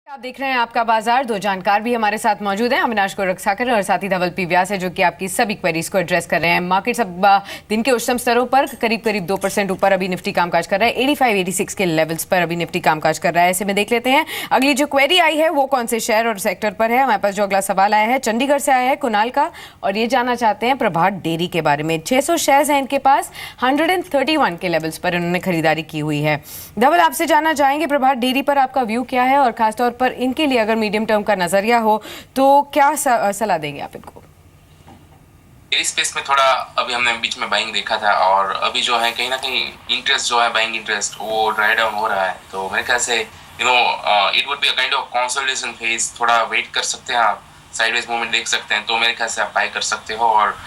आप देख रहे हैं आपका बाजार। दो जानकार भी हमारे साथ मौजूद हैं, अविनाश गोरखसागर और साथी धवल पी व्यास है, जो कि आपकी सभी क्वेरीज को एड्रेस कर रहे हैं। मार्केट अब दिन के उच्चतम स्तरों पर करीब 2% ऊपर अभी निफ्टी कामकाज कर रहा है। 85-86 के लेवल्स पर अभी निफ्टी कामकाज कर रहा है। ऐसे में देख लेते हैं अगली जो क्वेरी आई है वो कौन से शहर और सेक्टर पर है। हमारे पास जो अगला सवाल आया है चंडीगढ़ से आया है कुणाल का, और ये जानना चाहते हैं प्रभात डेयरी के बारे में। 600 शेयर्स हैं इनके पास, 131 के लेवल्स पर इन्होंने खरीदारी की हुई है। धवल, आपसे जानना चाहेंगे प्रभात डेयरी पर आपका व्यू क्या है, और खासतौर पर इनके लिए अगर मीडियम टर्म का नजरिया हो तो क्या सलाह देंगे आप इनको? इस स्पेस में थोड़ा अभी हमने बीच में बाइंग देखा था, और अभी जो है कहीं ना कहीं इंटरेस्ट जो है, बाइंग इंटरेस्ट वो ड्राई डाउन हो रहा है। तो मेरे ख्याल से it would be a kind of consolidation phase. थोड़ा वेट कर सकते हैं आप, साइडवेज मूवमेंट देख सकते हैं, तो मेरे ख्याल से आप बाय कर सकते हो। और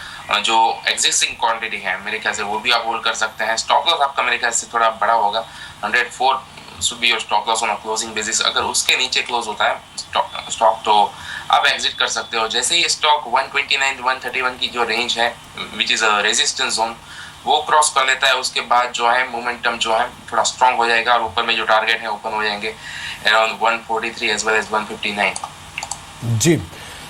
जो एग्जिस्टिंग क्वांटिटी है मेरे ख्याल से वो भी आप होल्ड कर सकते हैं। स्टॉप लॉस आपका मेरे ख्याल से थोड़ा बड़ा होगा। 104 should be your stop loss on a closing basis. अगर उसके नीचे क्लोज होता है स्टॉक तो आप एग्जिट कर सकते हो। जैसे ही स्टॉक 129-131 की जो रेंज है which is a resistance zone, वो क्रॉस कर लेता है, उसके बाद जो है मोमेंटम जो है थोड़ा स्ट्रांग हो जाएगा, और ऊपर में जो टारगेट है ओपन हो जाएंगे अराउंड 143 एज वेल एज 159। जी,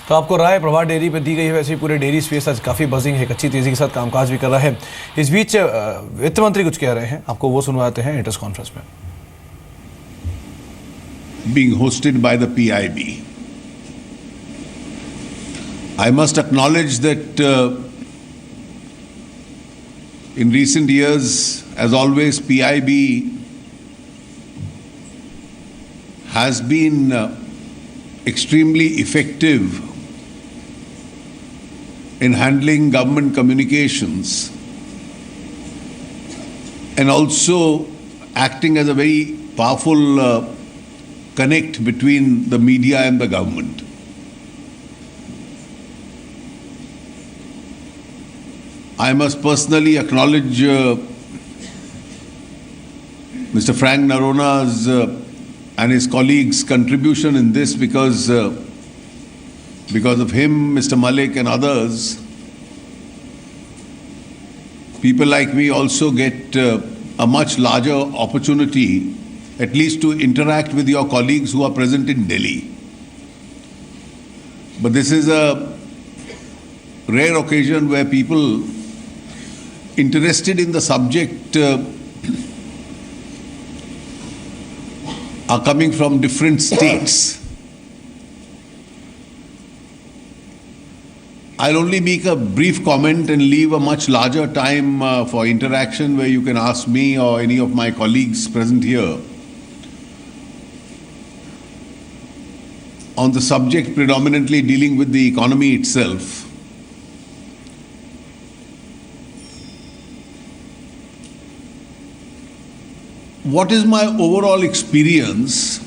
तो आपको राय प्रभात डेयरी पे दी गई है। वैसे पूरे डेयरी स्पेस आज काफ़ी बजिंग है, अच्छी तेज़ी के साथ कामकाज भी कर रहा है। इस बीच वित्त मंत्री कुछ कह रहे हैं, आपको वो सुनवाते हैं इंटरेस्ट कॉन्फ्रेंस में। Being hosted by the PIB. I must acknowledge that in recent years, as always, PIB has been extremely effective in handling government communications and also acting as a very powerful connect between the media and the government. I must personally acknowledge Mr. Frank Narona's and his colleagues' contribution in this, because of him, Mr. Malik and others, people like me also get a much larger opportunity at least to interact with your colleagues who are present in Delhi. But this is a rare occasion where people interested in the subject are coming from different states. I'll only make a brief comment and leave a much larger time for interaction, where you can ask me or any of my colleagues present here on the subject predominantly dealing with the economy itself. What is my overall experience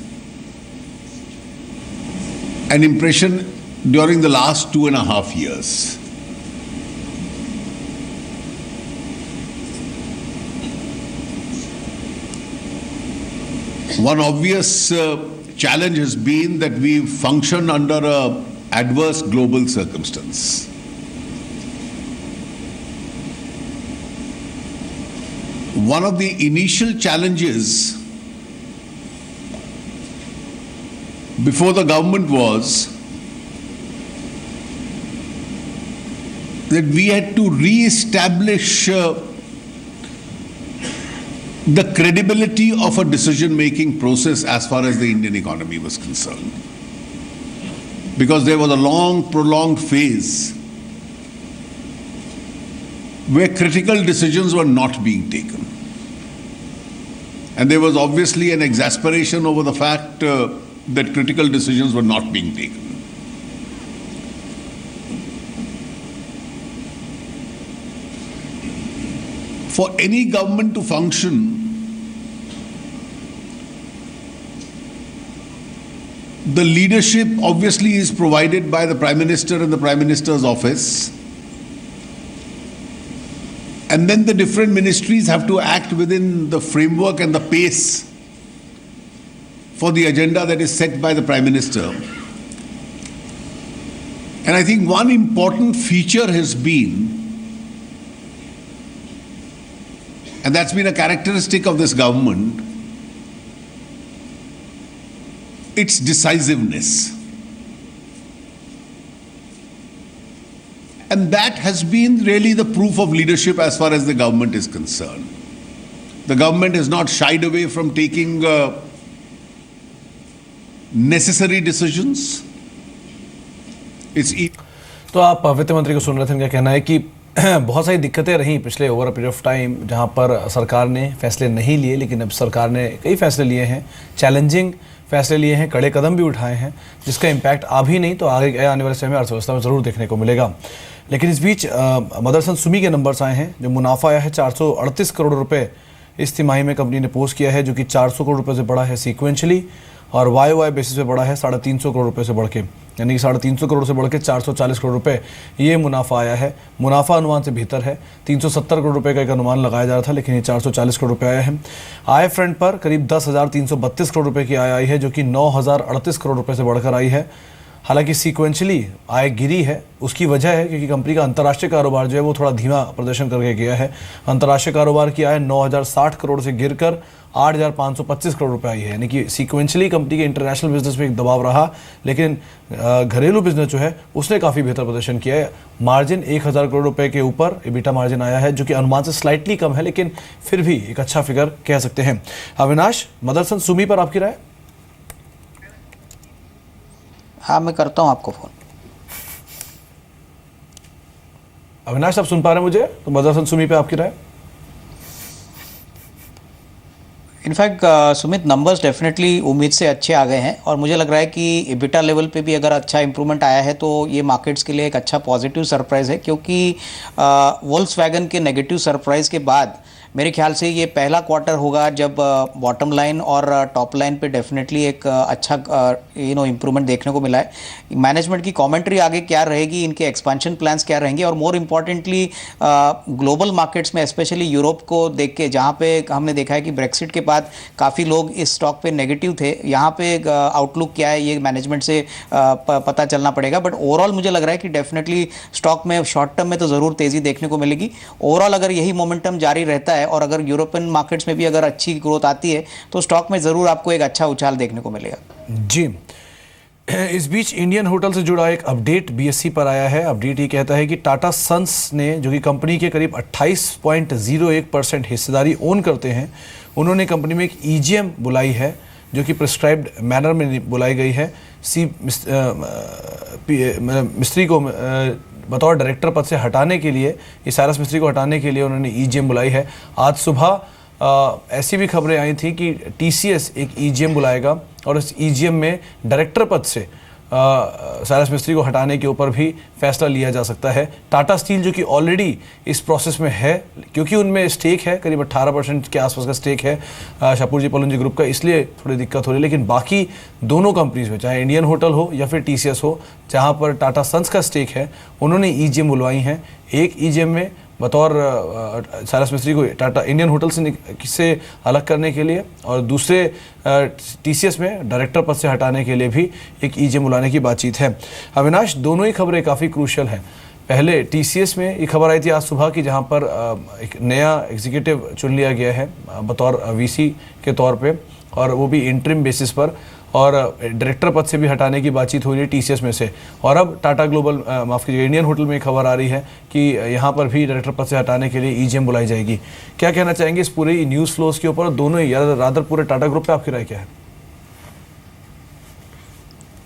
and impression during the last 2.5 years? One obvious challenge has been that we function under an adverse global circumstance. One of the initial challenges before the government was that we had to re-establish the credibility of a decision-making process as far as the Indian economy was concerned. Because there was a long, prolonged phase where critical decisions were not being taken. And there was obviously an exasperation over the fact that critical decisions were not being taken. For any government to function, the leadership obviously is provided by the Prime Minister and the Prime Minister's office. And then the different ministries have to act within the framework and the pace for the agenda that is set by the Prime Minister. And I think one important feature has been, and that's been a characteristic of this government, its decisiveness. And that has been really the proof of leadership as far as the government is concerned. The government has not shied away from taking necessary decisions. It's तो आप वित्त मंत्री को सुन रहे थे, उनका कहना है कि बहुत सारी दिक्कतें रहीं पिछले over a period of time जहां पर सरकार ने फैसले नहीं लिए, लेकिन अब सरकार ने कई फैसले लिए हैं, चैलेंजिंग फैसले लिए हैं, कड़े कदम भी उठाए हैं, जिसका इम्पैक्ट अभी नहीं तो आगे आने वाले समय में अर्थव्यवस्था में ज़रूर देखने को मिलेगा। लेकिन इस बीच मदरसन सुमी के नंबर्स आए हैं, जो मुनाफा आया है 438 करोड़ रुपये इस तिमाही में कंपनी ने पोस्ट किया है, जो कि 400 करोड़ रुपये से बढ़ा है सीक्वेंशली, और वाई बेसिस पे बढ़ा है 350 करोड़ रुपये से बढ़ के, यानी कि 350 करोड़ से बढ़ के 440 करोड़ रुपये ये मुनाफा आया है। मुनाफा अनुमान से भीतर है, 370 करोड़ रुपये का एक अनुमान लगाया जा रहा था, लेकिन ये 440 करोड़ रुपये आया है। आय फ्रंट पर करीब 10,332 करोड़ रुपये की आय आई है, जो कि 9,038 करोड़ रुपये से बढ़कर आई है। हालांकि सीक्वेंशली आय गिरी है, उसकी वजह है क्योंकि कंपनी का अंतर्राष्ट्रीय कारोबार जो है वो थोड़ा धीमा प्रदर्शन करके गया है। अंतर्राष्ट्रीय कारोबार की आय 9,060 करोड़ से गिरकर 8,525 करोड़ रुपए आई है, यानी कि सीक्वेंशली कंपनी के इंटरनेशनल बिजनेस में एक दबाव रहा, लेकिन घरेलू बिजनेस जो है उसने काफ़ी बेहतर प्रदर्शन किया है। मार्जिन 1,000 करोड़ रुपए के ऊपर एबिटा मार्जिन आया है, जो कि अनुमान से स्लाइटली कम है, लेकिन फिर भी एक अच्छा फिगर कह सकते हैं। अविनाश, मदरसन सुमी पर आपकी राय? हाँ, मैं करता हूँ आपको फ़ोन। अविनाश, आप सुन पा रहे हैं मुझे? तो मदरसन सुमी पे आपकी राय? इनफैक्ट सुमित, नंबर्स डेफिनेटली उम्मीद से अच्छे आ गए हैं और मुझे लग रहा है कि एबिटा लेवल पे भी अगर अच्छा इंप्रूवमेंट आया है तो ये मार्केट्स के लिए एक अच्छा पॉजिटिव सरप्राइज़ है, क्योंकि वोल्क्सवैगन के नेगेटिव सरप्राइज़ के बाद मेरे ख्याल से ये पहला क्वार्टर होगा जब बॉटम लाइन और टॉप लाइन पे डेफिनेटली एक अच्छा इंप्रूवमेंट देखने को मिला है। मैनेजमेंट की कमेंट्री आगे क्या रहेगी, इनके एक्सपेंशन प्लान्स क्या रहेंगे, और मोर इम्पॉर्टेंटली ग्लोबल मार्केट्स में स्पेशली यूरोप को देख के, जहाँ पे हमने देखा है कि ब्रेक्सिट के बाद काफ़ी लोग इस स्टॉक पे नेगेटिव थे, यहाँ पे आउटलुक क्या है ये मैनेजमेंट से पता चलना पड़ेगा। बट ओवरऑल मुझे लग रहा है कि डेफिनेटली स्टॉक में शॉर्ट टर्म में तो ज़रूर तेज़ी देखने को मिलेगी। ओवरऑल अगर यही मोमेंटम जारी रहता है और अगर यूरोपियन मार्केट्स में भी अगर अच्छी ग्रोथ आती है तो स्टॉक में ज़रूर आपको एक अच्छा उछाल देखने को मिलेगा। जी, इस बीच इंडियन होटल से जुड़ा एक अपडेट बीएसई पर आया है। अपडेट ये कहता है कि टाटा सन्स ने, जो कि कंपनी के करीब 28.01% हिस्सेदारी ओन करते हैं, उन्होंने कंपनी में एक ईजीएम बुलाई है, जो कि प्रिस्क्राइब्ड मैनर में बुलाई गई है। मिस्त्री को बतौर डायरेक्टर पद से हटाने के लिए, साइरस मिस्त्री को हटाने के लिए उन्होंने ईजीएम बुलाई है। आज सुबह ऐसी भी खबरें आई थी कि टीसीएस एक ईजीएम बुलाएगा और इस ईजीएम में डायरेक्टर पद से साइरस मिस्त्री को हटाने के ऊपर भी फैसला लिया जा सकता है। टाटा स्टील, जो कि ऑलरेडी इस प्रोसेस में है, क्योंकि उनमें स्टेक है, करीब 18% के आसपास का स्टेक है शाहपुर पलुंजी ग्रुप का, इसलिए थोड़ी दिक्कत हो रही है। लेकिन बाकी दोनों कंपनीज में, चाहे इंडियन होटल हो या फिर टीसीएस हो, जहां पर टाटा सन्स का स्टेक है, उन्होंने ईजीएम बुलवाई हैं। एक ईजीएम में बतौर साइरस मिस्त्री को टाटा इंडियन होटल से अलग करने के लिए, और दूसरे टीसीएस में डायरेक्टर पद से हटाने के लिए भी एक ईजीएम बुलाने की बातचीत है। अविनाश, दोनों ही खबरें काफ़ी क्रूशियल हैं। पहले टीसीएस में एक खबर आई थी आज सुबह की, जहां पर एक नया एग्जीक्यूटिव चुन लिया गया है बतौर वीसी के तौर पे, और वो भी इंटरिम बेसिस पर, और डायरेक्टर पद से भी हटाने की बातचीत हो रही है टीसीएस में से। और अब टाटा ग्लोबल, माफ़ कीजिए, इंडियन होटल में खबर आ रही है कि यहाँ पर भी डायरेक्टर पद से हटाने के लिए ईजीएम बुलाई जाएगी। क्या कहना चाहेंगे इस पूरे न्यूज़ फ्लोज के ऊपर, दोनों ही, या रादर पूरे टाटा ग्रुप पे आपकी राय क्या है?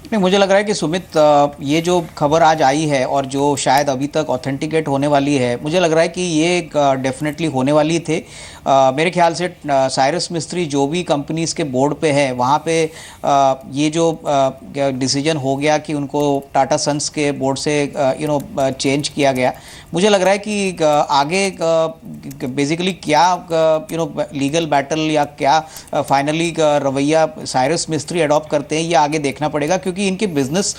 नहीं, मुझे लग रहा है कि सुमित, ये जो खबर आज आई है और जो शायद अभी तक ऑथेंटिकेट होने वाली है, मुझे लग रहा है कि ये डेफिनेटली होने वाली थे। मेरे ख्याल से साइरस मिस्त्री जो भी कंपनीज़ के बोर्ड पे है, वहाँ पे ये जो डिसीजन हो गया कि उनको टाटा सन्स के बोर्ड से चेंज किया गया, मुझे लग रहा है कि आगे बेसिकली क्या लीगल बैटल या क्या फाइनली रवैया साइरस मिस्त्री अडॉप्ट करते हैं, ये आगे देखना पड़ेगा। क्योंकि इनके बिजनेस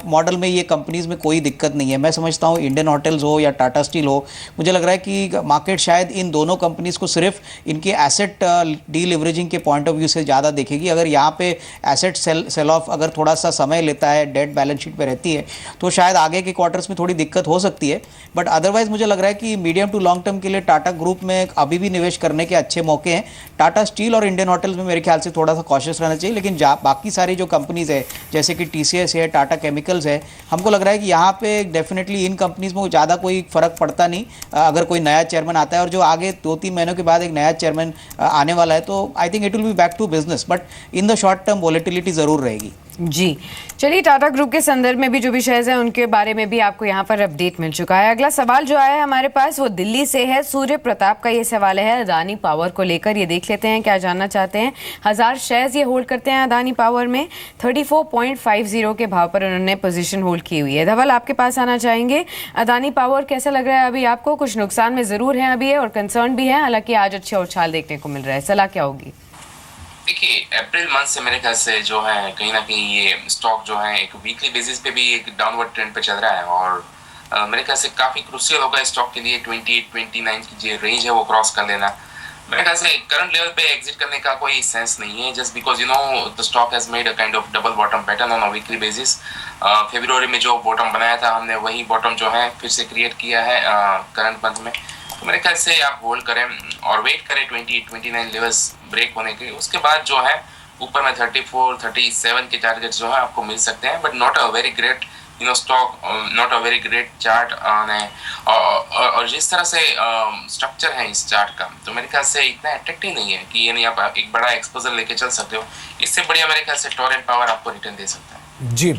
मॉडल में ये कंपनीज में कोई दिक्कत नहीं है। मैं समझता हूँ इंडियन होटल्स हो या टाटा स्टील हो, मुझे लग रहा है कि मार्केट शायद इन दोनों कंपनीज को सिर्फ इनके एसेट डी लिवरेजिंग के पॉइंट ऑफ व्यू से ज़्यादा देखेगी। अगर यहाँ पे एसेट सेल ऑफ अगर थोड़ा सा समय लेता है, डेट बैलेंस शीट पे रहती है, तो शायद आगे के क्वार्टर्स में थोड़ी दिक्कत हो सकती है। बट अदरवाइज मुझे लग रहा है कि मीडियम टू लॉन्ग टर्म के लिए टाटा ग्रुप में अभी भी निवेश करने के अच्छे मौके हैं। टाटा स्टील और इंडियन होटल्स में मेरे ख्याल से थोड़ा सा कॉशियस रहना चाहिए, लेकिन बाकी सारी जो कंपनीज है जैसे कि TCS है, टाटा केमिकल्स है, हमको लग रहा है कि यहाँ पे डेफिनेटली इन कंपनीज में ज़्यादा कोई फर्क पड़ता नहीं अगर कोई नया चेयरमैन आता है। और जो आगे 2-3 महीनों के बाद एक नया चेयरमैन आने वाला है, तो I think it will be back to business, but in the short term volatility ज़रूर रहेगी। जी, चलिए टाटा ग्रुप के संदर्भ में भी जो भी शेयर्स हैं उनके बारे में भी आपको यहाँ पर अपडेट मिल चुका है। अगला सवाल जो आया है हमारे पास वो दिल्ली से है। सूर्य प्रताप का ये सवाल है अदानी पावर को लेकर। ये देख लेते हैं क्या जानना चाहते हैं। 1000 शेयर्स ये होल्ड करते हैं अदानी पावर में। 34.50 के भाव पर उन्होंने पोजीशन होल्ड की हुई है। धवल, आपके पास आना चाहेंगे। अदानी पावर कैसा लग रहा है अभी आपको? कुछ नुकसान में जरूर है अभी और कंसर्न भी है, हालांकि आज अच्छे उछाल देखने को मिल रहा है। सलाह क्या होगी? देखिए, अप्रैल मंथ से मेरे ख्याल से जो है कहीं ना कहीं ये स्टॉक जो है एक वीकली बेसिस पे भी एक डाउनवर्ड ट्रेंड पे चल रहा है और मेरे ख्याल से काफी क्रूशियल होगा स्टॉक के लिए 28-29 की जो रेंज है वो क्रॉस कर लेना। मेरे ख्याल से करंट लेवल पे एग्जिट करने का कोई सेंस नहीं है, just because the stock has made a kind of double bottom pattern on a weekly basis. फरवरी में जो बॉटम बनाया था हमने वही बॉटम जो है फिर से क्रिएट किया है करंट मंथ में। तो मेरे ख्याल से आप होल्ड करें और वेट करें 28-29 लेवल्स ब्रेक होने के। उसके बाद जो है ऊपर में 34-37 के टारगेट जो है आपको मिल सकते हैं, but not a very great stock, not a very great chart. और जिस तरह से स्ट्रक्चर है इस चार्ट का, तो मेरे ख्याल से इतना अट्रैक्टिव नहीं है कि यानी आप एक बड़ा एक्सपोजर लेके चल सकते हो। इससे बढ़िया मेरे ख्याल से टोरेंट पावर आपको रिटर्न दे सकता है। जी,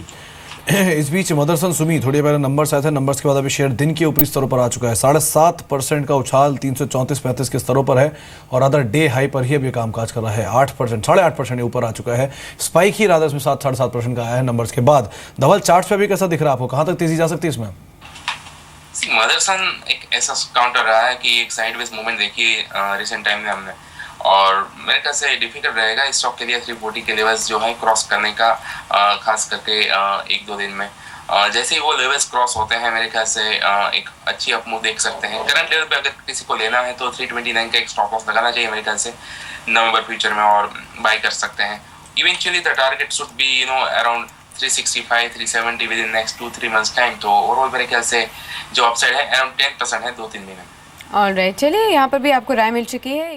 इस बीच मदरसन सुमी थोड़ी पहले नंबर्स आए थे, नंबर्स के बाद अभी शेयर दिन के ऊपरी स्तरों पर आ चुका है। 7.5% का उछाल 334-35 के स्तरों पर है और अदर डे हाई पर ही अभी कामकाज कर रहा है। 8%, 8.5% ऊपर आ चुका है। स्पाइक ही रादर इसमें 7-7.5% का आया है नंबर्स के बाद। धवल, चार्ट्स पे भी कैसा दिख रहा है आपको? कहाँ तक तेजी जा सकती है इसमें? मदरसन एक ऐसा काउंटर रहा है कि एक साइडवेज मूवमेंट देखी रिसेंट टाइम में हमने, और मेरे ख्याल से डिफिकल्ट रहेगा इस स्टॉक के लिए 340 के लेवल्स जो है क्रॉस करने का, खास करके 1-2 दिन में। जैसे ही वो लेवल्स क्रॉस होते हैं मेरे ख्याल से एक अच्छी अप मूव देख सकते हैं। करंट लेवल पे अगर किसी को लेना है तो 329 का एक स्टॉप लॉस लगाना चाहिए मेरे ख्याल से नवंबर फ्यूचर में, और बाय कर सकते हैं। Eventually the target should be around 365-370 with in next 2-3 months time. तो ओवरऑल मेरे ख्याल से जो अपसाइड है अराउंड 10% है 2-3 महीने में। ऑलराइट, चलिए यहाँ पर भी आपको राय मिल चुकी है।